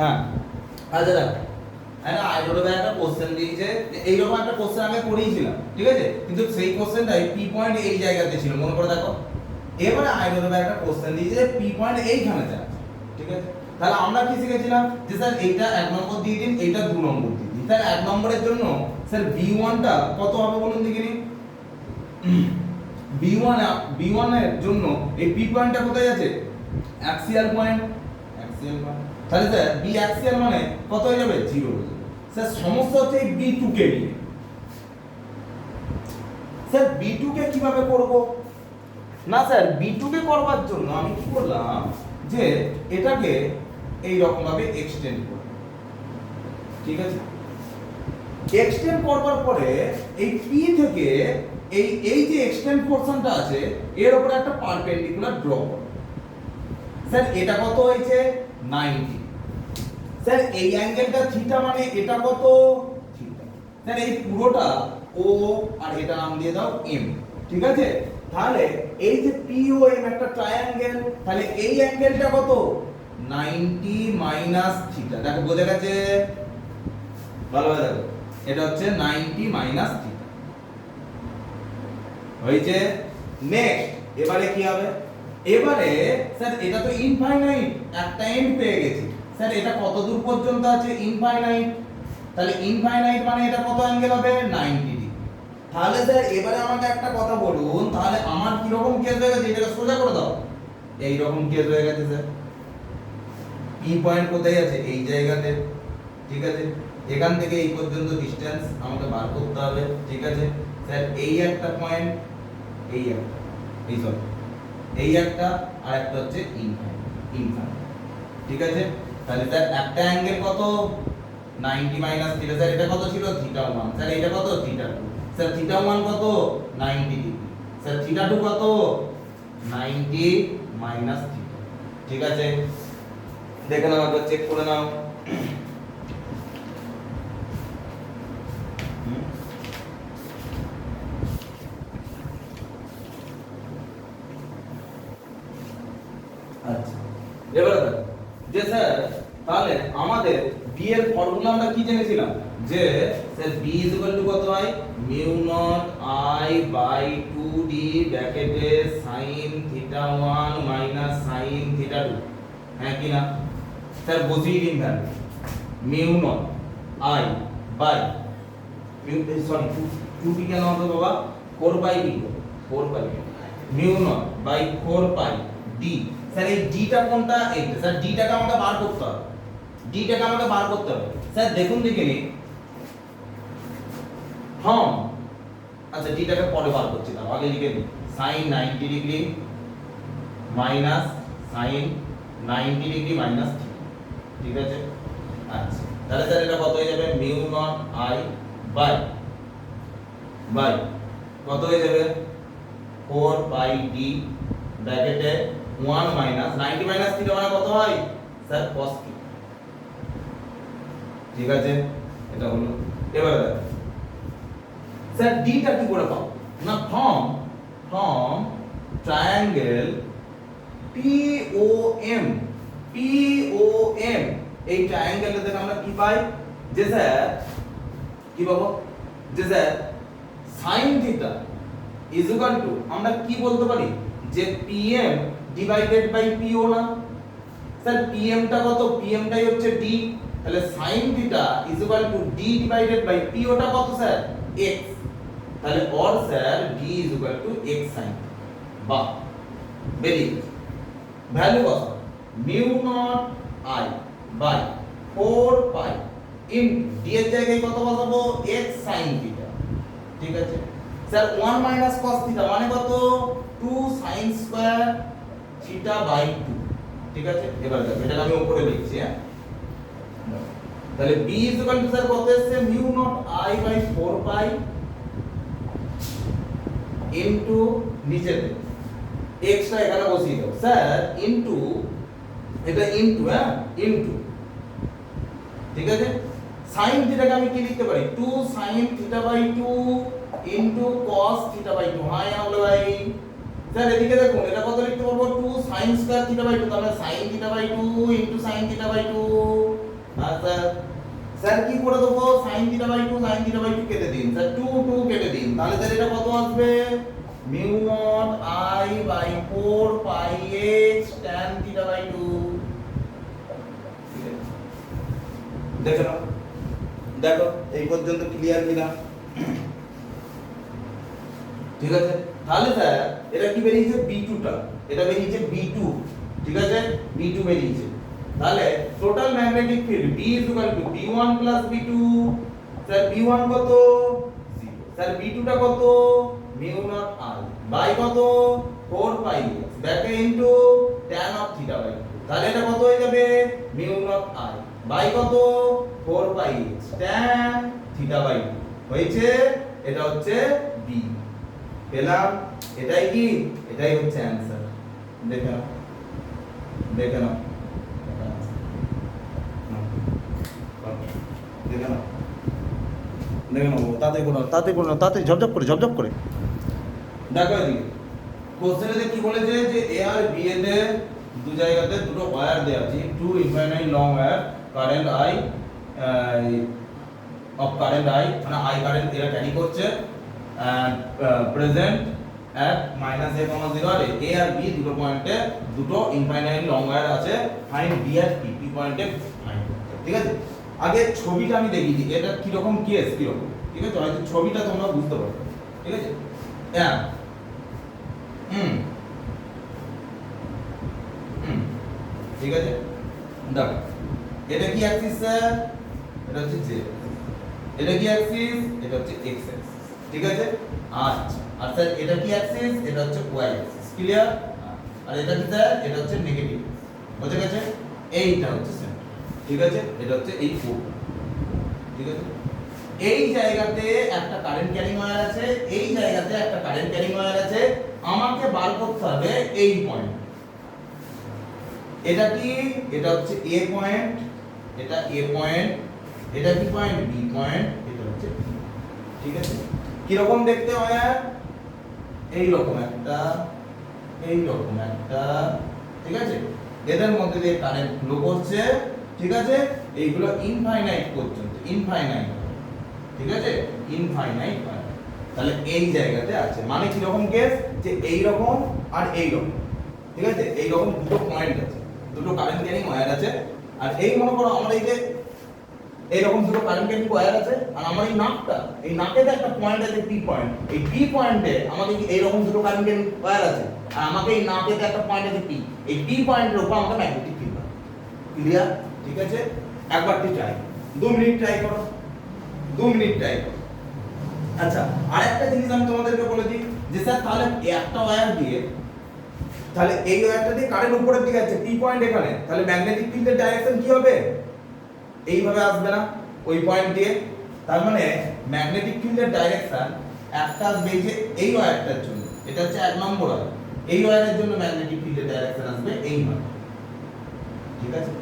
হ্যাঁ আচ্ছা দেখো একটা আইডোরোবে একটা কোশ্চেন দিয়েছে, এইরকম একটা কোশ্চেন আগে করেইছিলাম, ঠিক আছে, কিন্তু সেই কোশ্চেনটাই পি পয়েন্ট এই জায়গাতে ছিল, মনে করে দেখো। এবারে আইডোরোবে একটা কোশ্চেন দিয়েছে যে পি পয়েন্ট এইখানেতে আছে, ঠিক আছে। তাহলে আমরা কি শিখেছিলাম যে স্যার এইটা 1 নম্বর দিয়ে দিন, এইটা 2 নম্বর দিয়ে দিন। তাহলে 1 নম্বরের জন্য স্যার v1 টা কত হবে বলুন দেখিনি। b1 এর জন্য এই p পয়েন্টটা কোথায় আছে, অ্যাক্সিয়াল পয়েন্ট, তাহলে স্যার b অ্যাক্সিয়াল মানে কত হয়ে যাবে, 0 হয়ে যাবে। স্যার সমস্যা হচ্ছে এই b2 কে নিয়ে। স্যার b2 কে কিভাবে করব, না স্যার b2 কে করবার জন্য আমি কি করলাম যে এটাকে এই রকম ভাবে এক্সটেন্ড করব, ঠিক আছে। এক্সটেন্ড করবার পরে এই p থেকে এই যে এক্সটেন্ড পোরশনটা আছে এর উপরে একটা পারপেন্ডিকুলার ড্র করব। স্যার এটা কত হয়েছে 90। স্যার এই অ্যাঙ্গেলটা থিটা মানে এটা কত থিটা। স্যার এই পুরোটা ও আর এটা নাম দিয়ে দাও m, ঠিক আছে। তাহলে এই যে POM একটা ট্রায়াঙ্গেল, তাহলে এই অ্যাঙ্গেলটা কত 90 মাইনাস থিটা। দেখো বোঝা গেছে, ভালোভাবে দেখো, এটা হচ্ছে 90 মাইনাস থিটা হয়েছে। নেক্সট এবারে কি হবে, এবারে স্যার এটা তো ইনফাইনাইট, একটা এন্ড পেয়ে গেছি। স্যার এটা কত দূর পর্যন্ত আছে, ইনফাইনাইট। তাহলে ইনফাইনাইট মানে এটা কত অ্যাঙ্গেল হবে 90 ডিগ্রি। তাহলে স্যার এবারে আমাকে একটা কথা বলুন, তাহলে আমার কি রকম কেস হয়ে গেছে, এটাকে সোজা করে দাও। এই রকম কেস হয়ে গেছে স্যার। পি পয়েন্ট কোথায় আছে, এই জায়গাতে, ঠিক আছে। এখান থেকে এই পর্যন্ত ডিসটেন্স আমাকে বার করতে হবে, ঠিক আছে। স্যার এই একটা পয়েন্ট, এই একটা, এই সরি এই একটা, আর একটা হচ্ছে ইনফাইনাইট, ঠিক আছে। তাহলে স্যার একটা অ্যাঙ্গেল কত 90 মাইনাস থিটা। স্যার এটা কত ছিল থিটা 1। স্যার এটা কত থিটা 2। স্যার থিটা 1 কত 90 ডিগ্রি। স্যার থিটা 2 কত 90 মাইনাস থিটা, ঠিক আছে। দেখে নাও, একবার চেক করে নাও। আচ্ছা এবারে দেখো যে স্যার তাহলে আমাদের b এর ফর্মুলা আমরা কি জেনেছিলাম, যে স্যার b কত হয় mu not i by 2d ব্র্যাকেটে sin theta 1 minus sin theta 2, হ্যাঁ কি না। স্যার বসিয়ে দিন value mu not i by mu sorry 2d কেন হবে বাবা, 4 by d, 4 by mu naught by 4 pi d। Sir এই d টা কোনটা, এইটা। স্যার d টাকে আমাকে বার করতে হবে, d টাকে আমাকে বার করতে হবে। স্যার দেখুন দেখিনি হ্যাঁ, আচ্ছা d টাকে পরে বার করছি, তার আগে লিখে দিই sin 90 degree minus sin 90 degree minus theta, ঠিক আছে। আচ্ছা তাহলে স্যার এটা কত হয়ে যাবে mu not i bye bye কত হয়ে যাবে 4 পাই d ব্র্যাকেটে 1 মাইনাস 90 মাইনাস থিটা মানে কত হয় স্যার cos থিটা, ঠিক আছে। এটা হলো। এবারে দেখো স্যার d টা কি করে পাবো, না ফ্রম ট্রায়াঙ্গেল POM এই ট্রায়াঙ্গেলটা থেকে আমরা কি পাই, যে স্যার কি পাবো, যে sir sin theta is equal to আমরা কি বলতে পারি, যে PM ডিভাইডেড বাই PO না। স্যার PM টা কত, PM টাই হচ্ছে d। তাহলে sin theta is equal to d divided by PO টা কত স্যার x। তাহলে or sir d is equal to x sin, বাহ ভেরি গুড। ভ্যালু কত mu not i by 4 pi in d এর জায়গায় কত বসাবো x sin থিটা, ঠিক আছে। স্যার 1 মাইনাস cos থিটা মানে কত 2 sin স্কয়ার থিটা বাই 2, ঠিক আছে। এবার দেখো এটা আমি উপরে লিখছি, হ্যাঁ। তাহলে b is equal to sir কত এসেছে mu not i by 4 pi into নিচেতে x টা এখানে বসিয়ে দাও স্যার ইনটু এটা ইনটু, হ্যাঁ ইনটু, ঠিক আছে। sin থিটাকে আমি কি লিখতে পারি 2 sin theta by 2 into cos theta by 2, হ্যাঁ আমরা ভাই স্যার এদিকে দেখুন এটা কত লিখতে পারবো 2 sin স্কয়ার থিটা বাই 2, তাহলে sin theta by 2 into sin theta by 2 আর স্যার স্যার কি করে দেবো sin theta by 2 sin theta by 2 কেটে দিন স্যার 2 2 কেটে দিন তাহলে স্যার এটা কত আসবে mu not I by 4 pi h tan theta by 2 দেখো না দেখো এই পর্যন্ত ক্লিয়ার কিনা ঠিক আছে তাহলে স্যার এটা কি বেরিয়েছে b2 টা এটা বেরিয়েছে b2 ঠিক আছে b2 বেরিয়েছে তাহলে total magnetic field b b1 b2 sir b1 কত 0 স্যার b2 টা কত মিউ নট I বাই কত 4 পাই x ব্যাকে into tan of theta by 2 তাহলে এটা কত হয়ে যাবে মিউ নট I বাই কত 4 pi x tan theta by 2 হয়েছে এটা হচ্ছে b পেলাম এটাই কি এটাই হচ্ছে অ্যানসার দেখে নাও দেখে নাও দেখে নাও দেখে নাও তাতে ঝপঝপ করে দেখো এদিকে কোশ্চেনে কি বলেছে যে এ আর বি এর দু জায়গাতে দুটো ওয়্যার দেওয়া আছে two infinite long wire current I of current I মানে I কারেন্ট এরা ক্যারি করছে and present at minus a comma 0 আর a আর b দুটো পয়েন্টে দুটো ইনফাইনাইট লং ওয়্যার আছে ফাইন্ড b আর p পয়েন্টে ফাইন্ড ঠিক আছে আগে ছবিটা আমি দেখিয়ে দিই এটা কি রকম কেস কি রকম ঠিক আছে হয়তো ছবিটা তোমরা বুঝতে পারবে ঠিক আছে হ্যাঁ ঠিক আছে দেখো এটা কি অ্যাক্সিস স্যার এটা হচ্ছে z এটা কি অ্যাক্সিস এটা হচ্ছে x অ্যাক্সিস ঠিক আছে আচ্ছা আর স্যার এটা কি অ্যাক্সিস এটা হচ্ছে y অ্যাক্সিস ক্লিয়ার আর এটা কি স্যার এটা হচ্ছে নেগেটিভ বুঝে গেছে এইটা হচ্ছে সেন্টার ঠিক আছে এটা হচ্ছে এই কোডটা ঠিক আছে এই জায়গাতে একটা কারেন্ট ক্যারিং ওয়্যার আছে এই জায়গাতে একটা কারেন্ট ক্যারিং ওয়্যার আছে আমাকে বার করতে হবে এই পয়েন্ট এটা কি এটা হচ্ছে a পয়েন্ট এটা a পয়েন্ট এটা কি পয়েন্ট b পয়েন্ট এটা হচ্ছে b ঠিক আছে কি রকম দেখতে হয় এই রকম একটা ঠিক আছে এদের মধ্যে দিয়ে কারেন্ট ফ্লো করছে ঠিক আছে এইগুলো ইনফাইনাইট পর্যন্ত ইনফাইনাইট ঠিক আছে ইনফাইনাইট তাহলে এই জায়গাতে আছে মানে কি রকম কেস যে এই রকম আর এই রকম ঠিক আছে এই রকম দুটো পয়েন্ট আছে দুটো কারেন্ট ক্যারিং ওয়্যার আছে আর এই মনে করো আমরা এই যে এইরকম দুটো কারেন্ট ক্যারিং ওয়্যার আছে আর আমার এই নাকেতে একটা পয়েন্ট আছে পি পয়েন্ট এই পি পয়েন্টে আমাদের এইরকম দুটো কারেন্ট ক্যারিং ওয়্যার আছে আর আমাকে এই নাকেতে একটা পয়েন্ট আছে পি এই পি পয়েন্টের উপর আমাকে ম্যাগনেটিক ফিল্ড ক্লিয়ার ঠিক আছে একবার ট্রাই 2 মিনিট ট্রাই করো 2 মিনিট ট্রাই করো আচ্ছা আরেকটা জিনিস আমি তোমাদেরকে বলে দিই যে স্যার তাহলে একটা ওয়্যার দিয়ে তাহলে এই ওয়্যারটা দিয়ে কারেন্ট উপরের দিকে আছে পি পয়েন্ট এখানে তাহলে ম্যাগনেটিক ফিল্ডের ডাইরেকশন কি হবে এইভাবে আসবে না ওই পয়েন্ট দিয়ে তার মানে ম্যাগনেটিক ফিল্ডের ডাইরেকশন একটা আসবে যে এই ওয়্যারটার জন্য এটা হচ্ছে 1 নম্বর ওয়্যার এই ওয়্যারের জন্য ম্যাগনেটিক ফিল্ডের ডাইরেকশন আসবে এইভাবে ঠিক আছে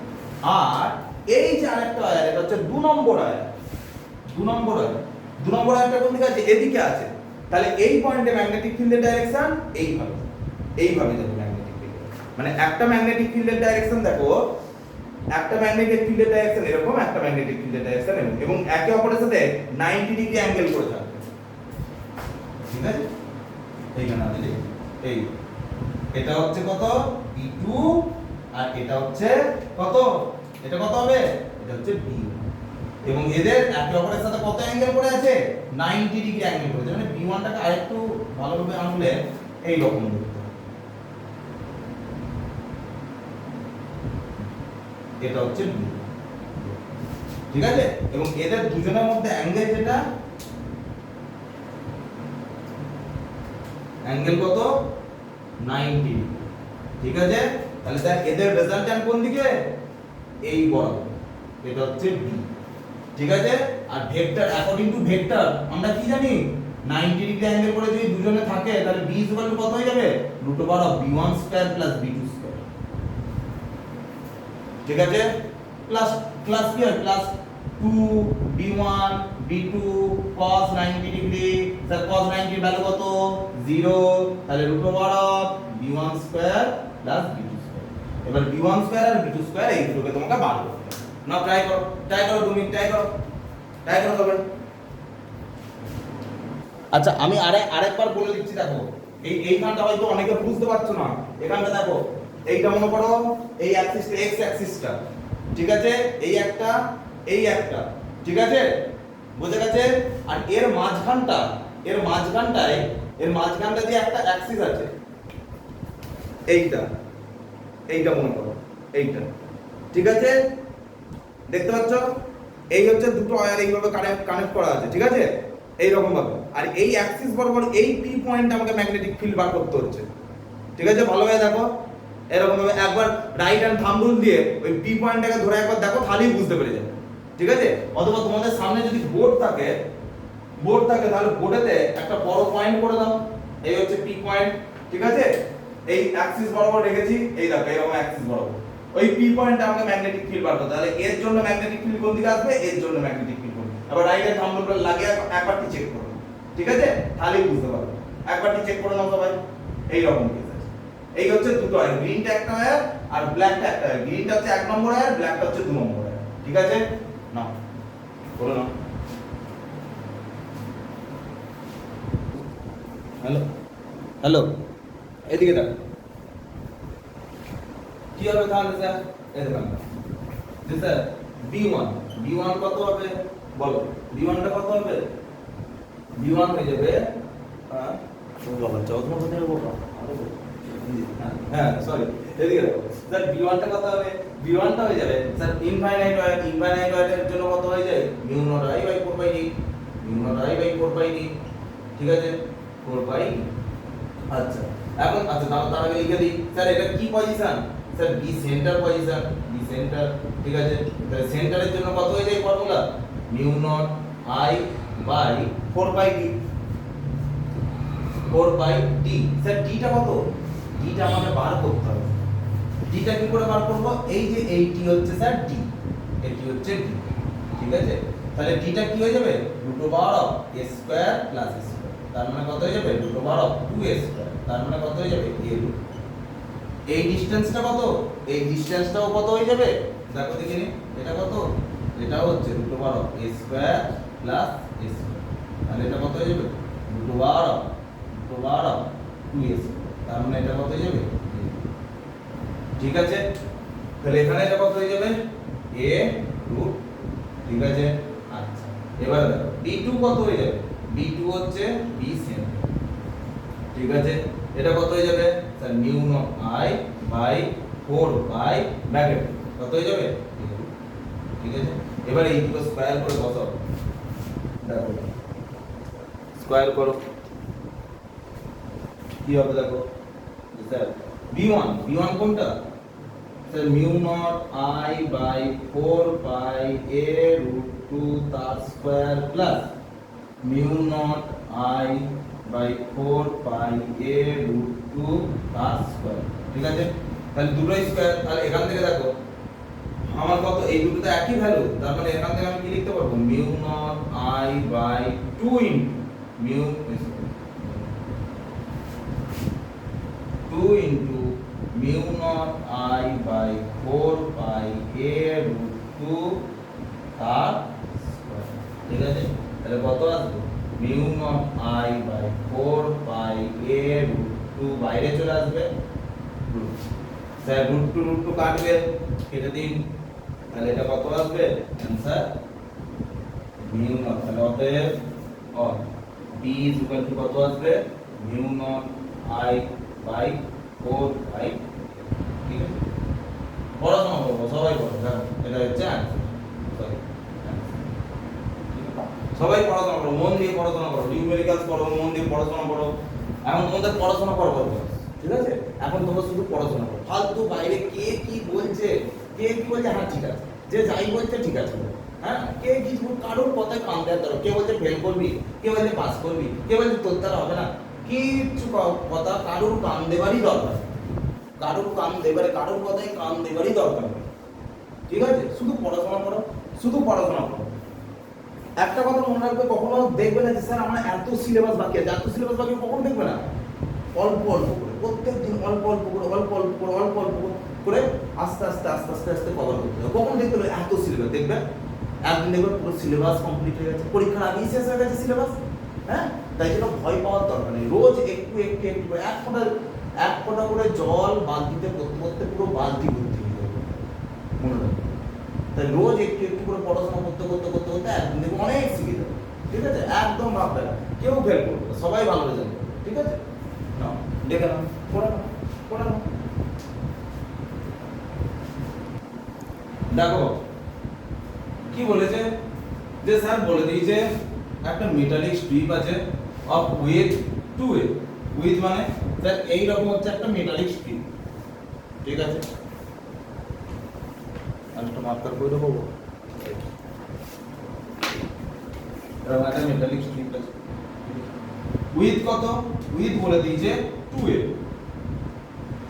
আর এই যে আরেকটা ওয়্যার এটা হচ্ছে 2 নম্বর ওয়্যার 2 নম্বর ওয়্যারটা কোন দিকে আছে এদিকে আছে তাহলে এই পয়েন্টে ম্যাগনেটিক ফিল্ডের ডাইরেকশন এইভাবে যাবে ম্যাগনেটিক ফিল্ড মানে একটা ম্যাগনেটিক ফিল্ডের ডাইরেকশন দেখো একটা ম্যাগনেটিক ফিল্ডের ডাইরেকশন এরকম একটা ম্যাগনেটিক ফিল্ডের ডাইরেকশন এরকম এবং একে অপরের সাথে 90 ডিগ্রি অ্যাঙ্গেল করে থাকবে ঠিক আছে এইখানে আছে এই এটা হচ্ছে কত B2 আর এটা হচ্ছে কত এটা কত হবে এটা হচ্ছে B এবং এদের একে অপরের সাথে কত অ্যাঙ্গেল করে আছে 90 ডিগ্রি অ্যাঙ্গেল করে আছে মানে B1 টাকে আরেকটু ভালোভাবে আনলে এই রকম দেখতে এটা হচ্ছে B ঠিক আছে এবং এদের দুজনের মধ্যে অ্যাঙ্গেল যেটা অ্যাঙ্গেল কত 90 ঠিক আছে তাহলে স্যার এদের রেজাল্ট্যান্ট কোন দিকে এই বরাবর এটা হচ্ছে B ঠিক আছে আর ভেক্টর অ্যাকর্ডিং টু ভেক্টর আমরা কি জানি 90 ডিগ্রি অ্যাঙ্গেল করে যদি দুজনে থাকে তাহলে B কত হয়ে যাবে √B1² + B2² ঠিক আছে প্লাস কি হয় plus 2B1 B2 cos 90 degree sir cos 90 এর ভ্যালু কত 0 তাহলে √B1² + B2² এবার B1² আর B2² এই দুটোকে তোমাকে বার করতে হবে না ট্রাই করো 2 মিনিট ট্রাই করো সবাই। আচ্ছা আমি আরেকবার বলে দিচ্ছি, দেখো এইখানটা হয়তো অনেকে বুঝতে পারছো না। এখানটা দেখো, এইটা মনে করো এই অ্যাক্সিসটা এক্স অ্যাক্সিসটা, ঠিক আছে? এই একটা ঠিক আছে, বুঝে গেছে? আর এর মাঝখানটায় দিয়ে একটা অ্যাক্সিস আছে, এইটা মনে করো, এইটা, ঠিক আছে? দেখতে পাচ্ছ? এই হচ্ছে দুটো ওয়্যার এইভাবে কানেক্ট করা আছে, ঠিক আছে? এই রকম ভাবে। আর এই অ্যাক্সিস বরাবর এই পি পয়েন্ট আমাকে ম্যাগনেটিক ফিল্ড বার করতে হচ্ছে, ঠিক আছে? ভালোভাবে দেখো, এরকম ভাবে একবার রাইট হ্যান্ড থাম্ব রুল দিয়ে ওই পি পয়েন্টটাকে ধরে একবার দেখো, তাহলেই বুঝতে পেরে যাবে, ঠিক আছে? অথবা তোমাদের সামনে যদি বোর্ড থাকে তাহলে বোর্ডেতে একটা বড় পয়েন্ট করে দাও, এই হচ্ছে পি পয়েন্ট, ঠিক আছে? এই অ্যাক্সিস বরাবর রেখেছি, এই দেখো এরকম অ্যাক্সিস বরাবর ওই পি পয়েন্টে আমাকে ম্যাগনেটিক ফিল্ড বার করতে, তাহলে এর জন্য ম্যাগনেটিক ফিল্ড কোন দিকে আসবে, এর জন্য ম্যাগনেটিক ফিল্ড কোন দিকে। আবার রাইট হ্যান্ড থাম্ব রুলটা লাগিয়ে একবারটি চেক করো, ঠিক আছে? তাহলেই বুঝতে পারবে। একবারটি চেক করে নাও সবাই। এই রকম কেস আছে। এই হচ্ছে দুটো ওয়্যার, গ্রিনটা একটা ওয়্যার আর ব্ল্যাকটা একটা ওয়্যার। গ্রিনটা হচ্ছে 1 নম্বর ওয়্যার, ব্ল্যাকটা হচ্ছে 2 নম্বর ওয়্যার, ঠিক আছে? নাও বলো না। হ্যালো এদিকে দেখো, কি হবে তাহলে স্যার? এই দেখুন জি স্যার, B1 কত হবে বলো? B1 টা কত হবে? B1 হয়ে যাবে বাবা 14 কোথায় বলবো? হ্যাঁ সরি, এদিকে দেখো স্যার, B1 টা কত হবে? B1 টা হয়ে যাবে স্যার ইনফাইনাইট ওয়্যারের জন্য কত হয়ে যায়? Mu not I by 4 pi D, ঠিক আছে? 4 পাই। আচ্ছা এখন তার আগে লিখে দিই স্যার, এটা কি position? Sir B centre position, ঠিক আছে? তাহলে সেন্টারের জন্য কত হয়ে যায় formula? Mu not I by 4 pi D। Sir D টা কত? D টা আমাকে বার করতে হবে। D টা কি করে বার করব? এই যে এইটি হচ্ছে স্যার D, এটি হচ্ছে D, ঠিক আছে? তাহলে D টা কি হয়ে যাবে? √a square plus a square, তার মানে কত হয়ে যাবে? √2a স্কয়ার, তার মানে কত হয়ে যাবে? a √2। এই ডিসটেন্সটা কত? এই ডিসটেন্সটাও কত হয়ে যাবে? দেখো দেখিনি, এটা কত? এটাও হচ্ছে √a square plus a square, তাহলে এটা কত হয়ে যাবে? √2a স্কয়ার, তার মানে এটা কত হয়ে যাবে? ঠিক আছে? তাহলে এখানে এটা কত হয়ে যাবে? a √, ঠিক আছে? আচ্ছা এবার দেখো B2 কত হয়ে যাবে? B2 হচ্ছে B সেন্টার, ঠিক আছে? এটা কত হয়ে যাবে? Sir mu not I by 4 by bracket কত হয়ে যাবে? ঠিক আছে? এবার এই দুটো স্কয়ার করে বসাও, দেখো স্কয়ার করো কি হবে দেখো স্যার। B1 কোনটা? Sir mu not I by 4 pi a √2 তার square plus mu not I by 4 pi a √2 তার স্কয়ার, ঠিক আছে? তাহলে দুটোই স্কয়ার, তাহলে এখান থেকে দেখো আমার কত, এই দুটো তো একই ভ্যালু, তার মানে এখান থেকে আমি কি লিখতে পারবো? Mu not I by 2 into mu 2 into mu not I by 4 pi a √2 তার স্কয়ার, ঠিক আছে? তাহলে কত আসবে? Mu not I by 4 pi a √2 বাইরে চলে আসবে স্যার, √2 কাটবে, কেটে দিন, তাহলে এটা কত আসবে? Answer mu naught. তাহলে অতএব B কত আসবে? Mu not I by 4 by, ঠিক আছে? পড়াশোনা করবো সবাই, পড়ো দেখো এটা হচ্ছে অ্যানসার, সরি সবাই পড়াশোনা করো, মন দিয়ে পড়াশোনা করো, নিউমেরিক্যালস করো, মন দিয়ে পড়াশোনা করো। এখন তোমাদের পড়াশোনা করবো, ঠিক আছে? এখন তোমরা শুধু পড়াশোনা করো, ফালতু বাইরে কে কি বলছে হ্যাঁ ঠিক আছে, যে যাই বলছে ঠিক আছে, হ্যাঁ কে কি কারোর কথায় কান দেওয়ার দরকার, কে বলছে ফেল করবি, কে বলছে পাস করবি, কে বলছে তোর দ্বারা হবে না, কিচ্ছু কথা কারোর কান দেবারই দরকার, কারোর কথায় কান দেবারই দরকার, ঠিক আছে? শুধু পড়াশোনা করো, একটা কথা মনে রাখবে, কখনো দেখবে না যে স্যার আমার এত সিলেবাস বাকি আছে, কখনো দেখবে না। অল্প অল্প করে প্রত্যেক দিন অল্প অল্প করে করে আস্তে আস্তে কভার করতে হবে। কখন দেখতে হবে এত সিলেবাস দেখবেন, একদিন দেখবেন পুরো সিলেবাস কমপ্লিট হয়ে গেছে, পরীক্ষার আগেই শেষ হয়ে গেছে সিলেবাস। হ্যাঁ, তাই জন্য ভয় পাওয়ার দরকার নেই। রোজ একটু এক ফোঁটা করে জল বালতিতে করতে পুরো বালতি ভর্তি হয়ে যাবে, মনে রাখবেন। তাই রোজ একটু করে পড়াশোনা করতে একদিন দেখবেন অনেক শিখে যাবে। ঠিক আছে, একদম ভাববে না কেউ ফেল করবে না, সবাই ভালো রেজাল্ট করবে। ঠিক আছে, না দেখে নাও, পড়া নাও। দেখো কি বলেছে, যে স্যার বলে দিয়েছে একটা মেটালিক স্ট্রিপ আছে অফ উইথ 2a, উইথ মানে স্যার এই রকম হচ্ছে একটা মেটালিক স্ট্রিপ। ঠিক আছে, আমি একটা মার্কার করে দেবো, এরকম একটা মেটালিক স্ট্রিপ আছে, উইথ কত, উইথ বলে দিয়েছে 2a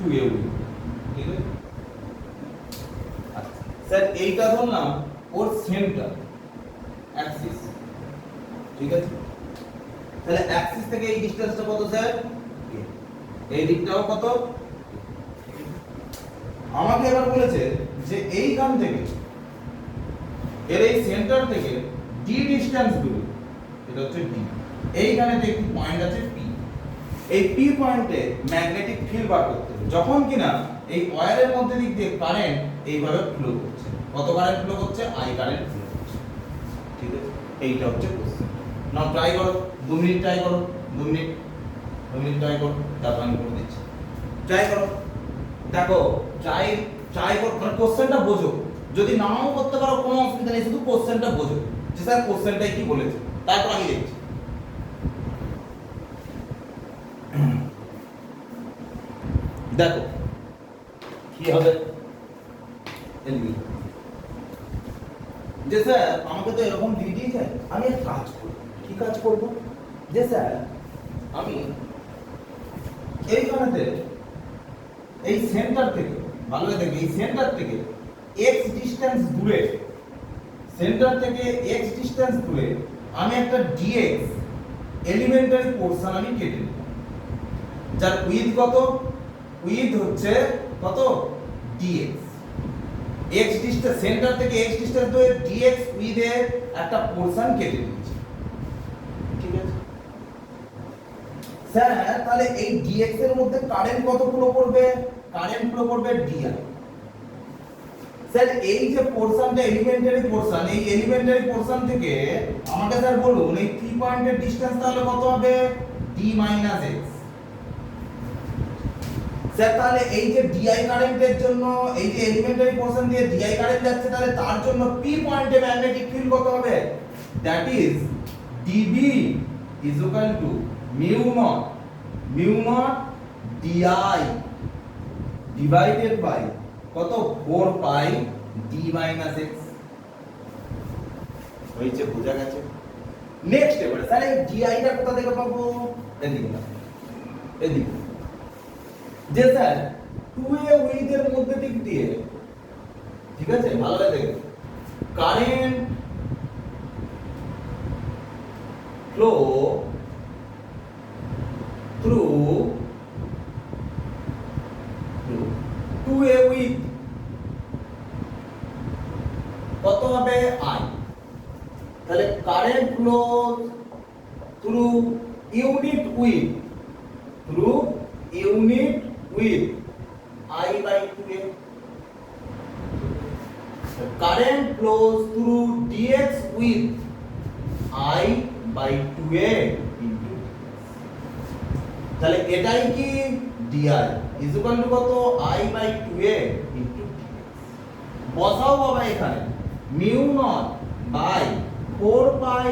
উইথ। ঠিক আছে স্যার, এইটা ধরলাম ওর সেন্টার অ্যাক্সিস। ঠিক আছে, তাহলে অ্যাক্সিস থেকে এই ডিসটেন্সটা কত স্যার, এই দিকটাও কত। আমাকে এবার বলেছে যে এইখান থেকে এর এই সেন্টার থেকে ডি ডিসটেন্স গুলো, এটা হচ্ছে ডি, এইখানে যে একটি পয়েন্ট আছে পি, এই পি পয়েন্টে ম্যাগনেটিক ফিল্ড বার করতে হবে যখন কিনা এই ওয়্যারের মধ্যে দিক দিয়ে কারেন্ট এইভাবে ফ্লো করছে। কত কারেন্ট ফ্লো করছে, আই কারেন্ট ফ্লো করছে। ঠিক আছে, এইটা হচ্ছে কোশ্চেন। নাও ট্রাই করো, 2 মিনিট ট্রাই করো, 2 মিনিট ট্রাই করো, তারপর আমি করে দিচ্ছি। ট্রাই করো, দেখো ট্রাই করো, মানে কোশ্চেনটা বোঝো। যদি নাও করতে পারো কোনো অসুবিধা নেই, শুধু কোশ্চেনটা বোঝো যে স্যার কোশ্চেনটাই কি বলেছে, তারপর আমি দেখছি। দেখো কি হবে, যে স্যার আমাকে তো এরকম দিয়ে দিয়েছে, আমি এক কাজ করব। কি কাজ করব, যে স্যার আমি এইখানেতে এই সেন্টার থেকে, ভালো করে দেখি, এই সেন্টার থেকে x ডিসটেন্স দূরে, সেন্টার থেকে x ডিসটেন্স দূরে আমি একটা dx এলিমেন্টারি পোরশন আমি কেটে নেব, যার উইথ কত, উইথ হচ্ছে কত, dx। x ডিসটেন্স, সেন্টার থেকে x ডিসটেন্স দূরে dx উইথ এর একটা পোরশন কেটে নিয়েছি। ঠিক আছে স্যার, তাহলে এই dx এর মধ্যে কারেন্ট কত ফ্লো করবে, কারেন্ট ফ্লো করবে di। স্যার এই যে পোরশনটা এলিমেন্টারি পোরশন, এই এলিমেন্টারি পোরশন থেকে আমাকে স্যার বলুন এই 3 পয়েন্টের ডিসটেন্স তাহলে কত হবে, d - x। স্যার তাহলে এই যে di কারেন্টের জন্য, এই যে এলিমেন্টারি পোরশন দিয়ে di কারেন্ট যাচ্ছে, তাহলে তার জন্য p পয়েন্টে ম্যাগনেটিক ফিল্ড কত হবে, that is db mu naught di divided by কত, 4 পাই d - x। হয়েছে, বোঝা গেছে। নেক্সট এবারে স্যার এই di টা কোথা থেকে পাবো, এদিকে না, এদিকে, যে স্যার 2a উইথ এর মধ্যে দিক দিয়ে, ঠিক আছে ভালো করে দেখো, current flow through 2a with কত হবে, i। তাহলে current flow through unit with I by 2a, current flows through dx with I by 2a into, তাহলে এটাই কি di is equal to কত, I by 2a into dx। বসাও বাবা এখানে mu naught by 4 pi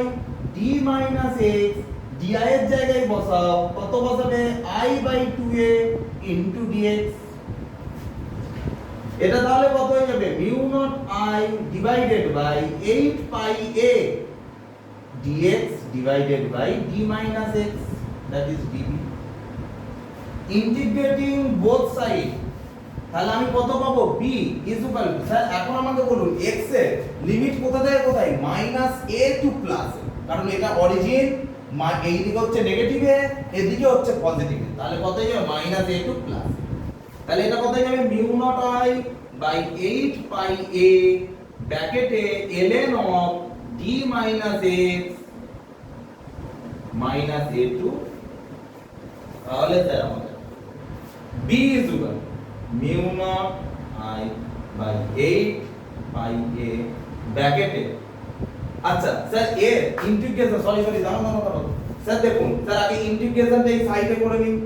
d minus x, di এর জায়গায় বসাও, কত বসাবে, I by 2a into dx। এটা তাহলে কত হয়ে যাবে, mu naught I divided by 8 pi a dx divided by d minus x, that is db। integrating both side, তাহলে আমি কত পাবো, b is equal to, sir এখন আমাকে বলুন x এর লিমিট কোথা থেকে কোথায়, -a টু প্লাস, কারণ এটা অরিজিন এই দিকে হচ্ছে নেগেটিভে, এদিকে হচ্ছে পজিটিভে, তাহলে কত হয়ে যাবে, -a টু প্লাস। তাহলে এটা কত যাবে mu not I by 8 pi A ব্র্যাকেটে ln of d minus x minus a two, তাহলে স্যার আমাদের b is equal mu not I by 8 pi a ব্র্যাকেটে, আচ্ছা স্যার এ ইন্টিগ্রেশন সরি দাঁড়াও স্যার দেখুন স্যার আগে ইন্টিগ্রেশনটা এই সাইডে করে নিন,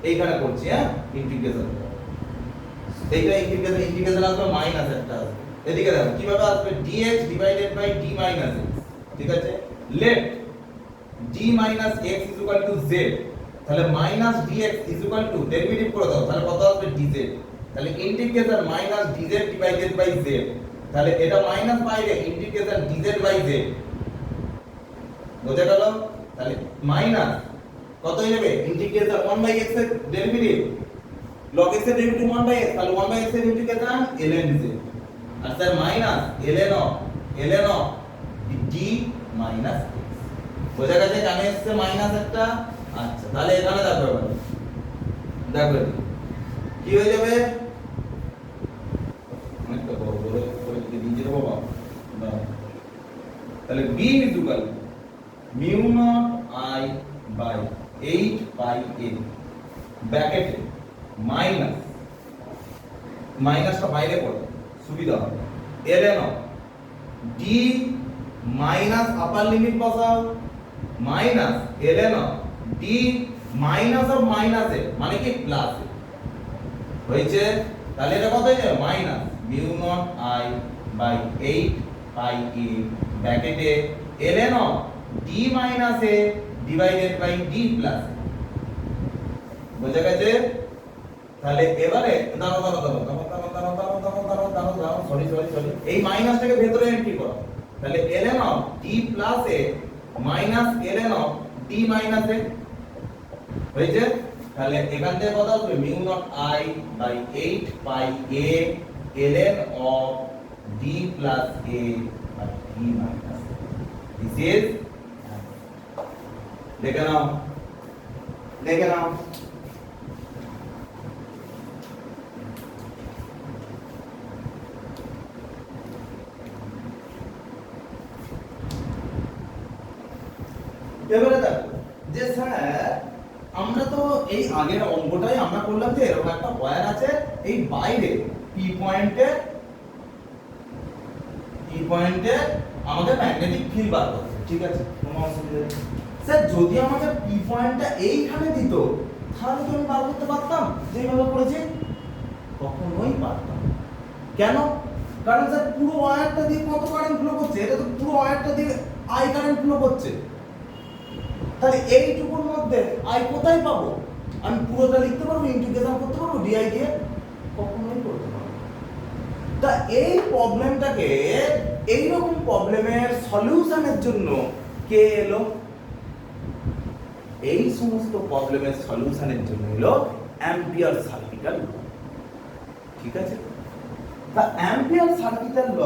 এইখানে করছি হ্যাঁ ইন্টিগ্রেশন, এইটা ইন্টিগ্রেশন আসবে মাইনাস একটা আসবে, এদিকে দেখো কিভাবে আসবে dx divided by d minus x, ঠিক আছে let d minus x is equal to z, তাহলে minus dx is equal to derivative করে দাও, তাহলে কত আসবে dz, তাহলে integration minus dz divided by z, তাহলে এটা মাইনাস বাইরে ইন্টিগ্রেশন dz বাই z, বোঝা গেল, তাহলে মাইনাস কত হয়ে যাবে ইন্টিগ্রেশন 1 বাই x এর ডেরিভেটিভ log x এর ডেরিভেটিভ 1 বাই x, তাহলে 1 বাই x এর ইন্টিগ্রেশন ln z, আর sir minus ln of d minus x, বোঝা গেছে কেন এসছে মাইনাস একটা, আচ্ছা তাহলে এখানে দেখো এবার দেখো কি হয়ে যাবে, অনেকটা বড় বড় করে দিয়ে দেবো বাবা, তাহলে b is equal mu not i by 8 pi a ব্র্যাকেটে মাইনাস মাইনাসটা বাইরে পড়ে সুবিধা হবে ln of d minus upper limit বসাও minus ln of d minus of minus A মানে কি প্লাস এ হয়েছে, তাহলে এটা কত হয়ে যাবে minus mu not i by 8 pi a ব্র্যাকেটে ln of d minus a divided by d plus a, বোঝা গেছে, তাহলে এবারে দাঁড়াও সরি এই মাইনাসটাকে ভেতরে এন্ট্রি করো, তাহলে ln of d plus a minus ln of d minus a হয়েছে, তাহলে এখান থেকে কত আসবে mu not i by 8 pi a ln of d plus a by d minus a, this is দেখে নাও এবারে দেখো যে স্যার আমরা তো এই আগের অঙ্কটাই আমরা করলাম যে এরকম একটা ওয়্যার আছে এই বাইরে পি পয়েন্টে আমাদের ম্যাগনেটিক ফিল্ড বার করতে, ঠিক আছে কোনো অসুবিধা নেই স্যার, যদি আমাকে পি পয়েন্টটা এইখানে দিত তাহলে তো আমি বার করতে পারতাম যেভাবে করেছি, কখনোই পারতাম, কেন, কারণ স্যার পুরো ওয়্যারটা দিয়ে কত কারেন্ট ফ্লো করছে, এটা তো পুরো ওয়্যারটা দিয়ে আই কারেন্ট ফ্লো করছে, তাহলে এইটুকুর মধ্যে আই কোথায় পাবো, আমি পুরোটা লিখতে পারবো ইন্টিগ্রেশন করতে পারবো ডিআই দিয়ে, কখনোই করতে পারবো, তা এই প্রবলেমটাকে এই রকম প্রবলেমের সলিউশনের জন্য কে এলো, এই সমস্ত প্রবলেমের সলিউশনের জন্য এলো অ্যাম্পিয়ার সার্কিটাল ল, ঠিক আছে, তা অ্যাম্পিয়ার সার্কিটাল ল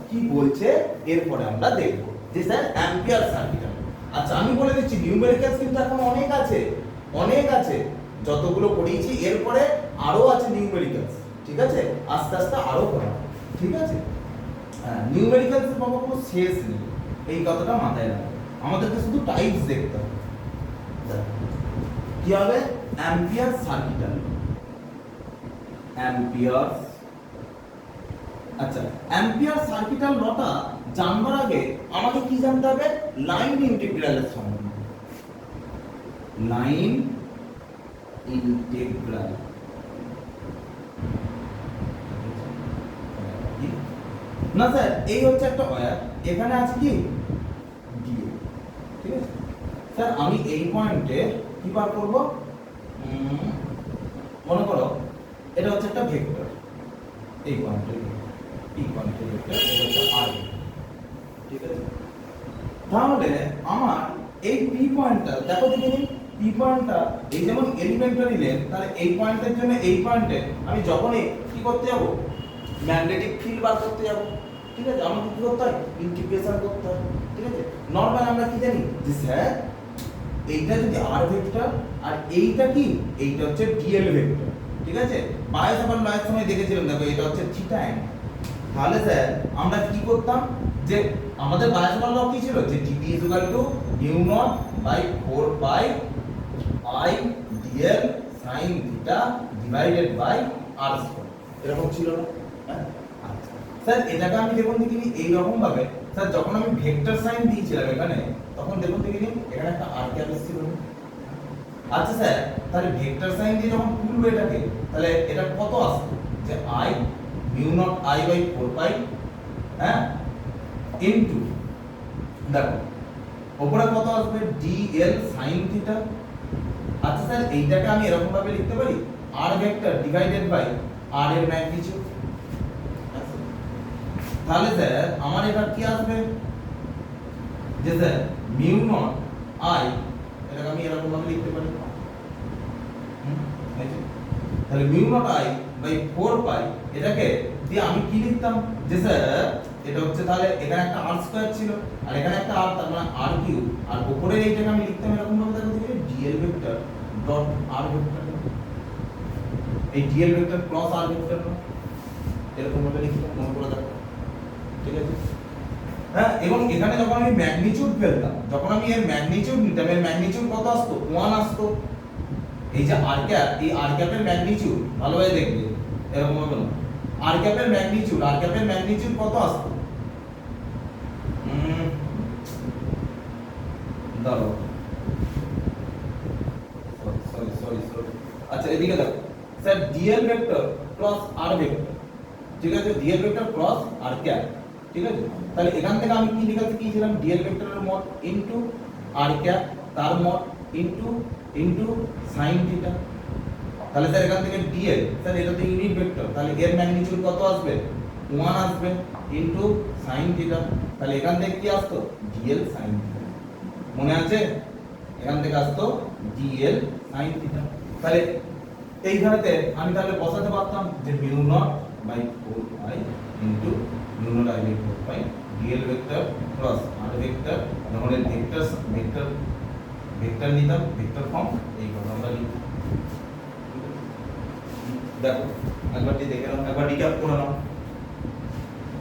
কি বলছে এরপরে আমরা দেখব যে স্যার অ্যাম্পিয়ার সার্কিটাল, আচ্ছা আমি বলে দিচ্ছি নিউমেরিক্যালস কিন্তু এখন অনেক আছে যতগুলো পড়িয়েছি এরপরে আরো আছে নিউমেরিক্যালস, ঠিক আছে আস্তে আস্তে আরো পড়াবো, ঠিক আছে, হ্যাঁ নিউমেরিক্যালস এর বাবা কোনো শেষ নেই, এই কথাটা মাথায় রাখবে, আমাদেরকে শুধু টাইপস দেখতে হবে, কি হবে অ্যাম্পিয়ার সার্কিটাল, আচ্ছা অ্যাম্পিয়ার সার্কিটাল লটা জানবার আগে আমাকে কি জানতে হবে লাইন ইন্টিগ্রালের সম্বন্ধে, লাইন ইন্টিগ্রাল, না স্যার এই হচ্ছে একটা ওয়্যার, এখানে আছে কি ডিএ, ঠিক আছে স্যার আমি এই পয়েন্টে কি বার করব, মনে করো এটা হচ্ছে একটা ভেক্টর, এই পয়েন্টে ভেক্টর এটা হচ্ছে আর, ঠিক আছে, তাহলে আমার এই পি পয়েন্টটা দেখো দেখে নিন, পি পয়েন্টটা এই যেমন এলিমেন্টারি লেন, তাহলে এই পয়েন্টের জন্য এই পয়েন্টে আমি যখনই কি করতে যাব ম্যাগনেটিক ফিল্ড বার করতে যাব, ঠিক আছে, আমাকে কি করতে হয় ইন্টিগ্রেশন করতে হয়, ঠিক আছে, নরমাল আমরা কি জানি যে স্যার এইটা যদি আর ভেক্টর আর এইটা কি এইটা হচ্ছে ডিএল ভেক্টর, ঠিক আছে? বায়ো সাবান লয়ের সময় দেখেছিলাম, দেখো এটা হচ্ছে থিটা অ্যাঙ্গেল। তাহলে স্যার আমরা কি করতাম, যে আমাদের বায়ো সাবান ল কি ছিল, যে TP equal to mu naught by 4 pi I DL sine theta divided by R square, এরকম ছিল না? হ্যাঁ, আচ্ছা স্যার এটাকে আমি দেখুন দেখিনি এই রকম ভাবে, স্যার যখন আমি ভেক্টর সাইন দিয়েছিলাম এখানে, তখন দেখুন দেখিনি এখানে একটা আর ক্যাপ এসেছিল। আচ্ছা স্যার, তাহলে ভেক্টর সাইন দিয়ে যখন তুলবো এটাকে, তাহলে এটা কত আসবে, যে I mu not I by 4 pi, হ্যাঁ, ইনটু, দেখো উপরে কত আসবে, ডিএল সাইন থিটা। আচ্ছা স্যার এইটাকে আমি এরকম ভাবে লিখতে পারি, আর ভেক্টর ডিভাইডেড বাই আর এর ম্যাগনিটিউড। তাহলে স্যার আমার এবার কি আসবে, যে স্যার মিউ নট আই, এটাকে আমি এরকম ভাবে লিখতে পারি, তাহলে মিউ নট আই বাই 4 পাই, এটাকে দিয়ে আমি কি লিখতাম, যে স্যার এটা হচ্ছে, তাহলে এখানে একটা আর স্কয়ার ছিল আর এখানে একটা আর, তার মানে আর কিউব, আর উপরে এইটাকে আমি লিখতাম এরকম ভাবে, দেখো দেখি ডিএল ভেক্টর ডট আর ভেক্টর, এই DL vector cross R vector এরকম ভাবে লিখতাম, মনে করে দেখো, ঠিক আছে? হ্যাঁ, এবং এখানে যখন আমি ম্যাগনিটিউড ফেলতাম, যখন আমি এর ম্যাগনিটিউড নিতাম, এর ম্যাগনিটিউড কত আসতো, 1 আসতো। এই যে আর ক্যাপ, এই আর ক্যাপের ম্যাগনিটিউড ভালোভাবে দেখবে, এরকম হবে না, আর ক্যাপের ম্যাগনিটিউড কত আসতো, দাঁড়াও, সরি, আচ্ছা এদিকে দেখো sir, DL vector cross R vector, ঠিক আছে, ডিএল ভেক্টর ক্রস আর ক্যাপ, ঠিক আছে? তাহলে এখান থেকে আমি কি লিখতে গিয়েছিলাম, ডিএল ভেক্টরের মড ইনটু আর ক্যাপ তার মড ইনটু সাইন থিটা। তাহলে স্যার এখান থেকে ডিএল, স্যার এটা তো ইউনিট ভেক্টর, তাহলে এর ম্যাগনিটিউড কত আসবে, 1 আসবে ইনটু সাইন থিটা। তাহলে এখান থেকে কি আসতো, ডিএল সাইন থিটা, মনে আছে? এখান থেকে আসতো ডিএল সাইন থিটা। তাহলে এইখানেতে আমি তাহলে বসাতে পারতাম যে mu naught by 4 pi into mu not I by 4 pi DL vector cross R vector, যখন এর ভেক্টর নিতাম ভেক্টর ফর্ম, এই কথা আমরা লিখি। দেখো একবার দেখে নাও, একবার রিক্যাপ করে নাও।